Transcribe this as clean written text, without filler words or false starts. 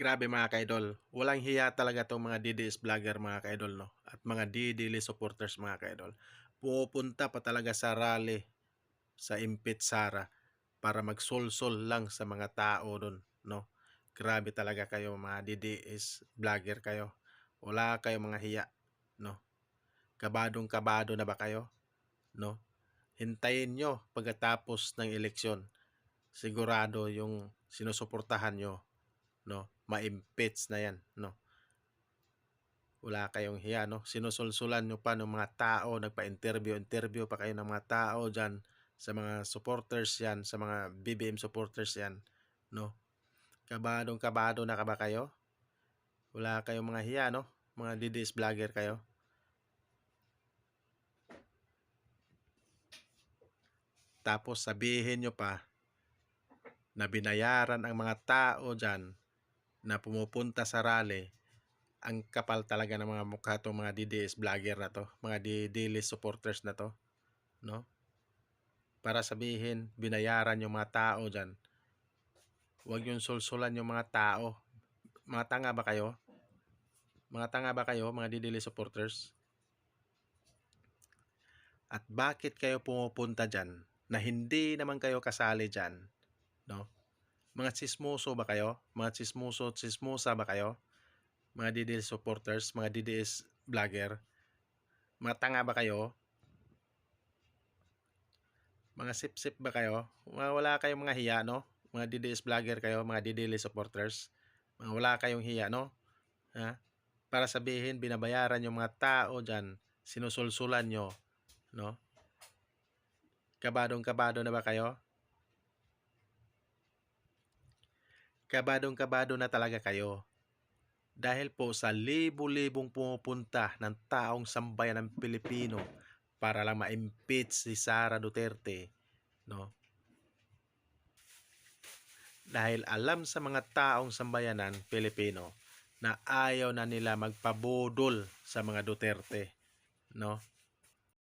Grabe mga ka-idol, walang hiya talaga 'tong mga DDS vlogger mga ka-idol 'no, at mga DDL supporters mga ka-idol. Pumupunta pa talaga sa rally sa Impit Sara para magsulsol lang sa mga tao dun 'no. Grabe talaga kayo mga DDS vlogger kayo. Wala kayong mga hiya 'no. Kabadong-kabado na ba kayo 'no? Hintayin niyo pagkatapos ng eleksyon. Sigurado yung sinusuportahan niyo 'no, ma-impeach na 'yan 'no. Wala kayong hiya 'no, sinusulsulan niyo pa ng mga tao, nagpa-interview pa kayo ng mga tao diyan sa mga supporters 'yan, sa mga BBM supporters 'yan 'no. Kabadong-kabado na ka ba kayo? Wala kayong mga hiya 'no, mga DDS vlogger kayo. Tapos sabihin niyo pa na binayaran ang mga tao diyan na pumupunta sa rally. Ang kapal talaga ng mga mukha 'tong mga DDS vlogger na 'to, mga DDL supporters na 'to, 'no? Para sabihin binayaran yung mga tao diyan. Huwag yung sulsulan yung mga tao. Mga tanga ba kayo? Mga tanga ba kayo, mga DDL supporters? At bakit kayo pumupunta diyan na hindi naman kayo kasali diyan, no? Mga tsismoso ba kayo? Mga tsismoso, tsismosa ba kayo? Mga DDL supporters, mga DDS vlogger? Mga tanga ba kayo? Mga sip-sip ba kayo? Wala kayong mga hiya, no? Mga DDS vlogger kayo, mga DDL supporters. Mga wala kayong hiya, no? Ha? Para sabihin, binabayaran yung mga tao dyan. Sinusulsulan nyo, no? Kabadong-kabado na ba kayo? Kabadong-kabado na talaga kayo. Dahil po sa libo-libong pumupunta ng taong sambayan ng Pilipino para lang ma-impeach si Sara Duterte, no? Dahil alam sa mga taong sambayanan Pilipino na ayaw na nila magpabudol sa mga Duterte, no?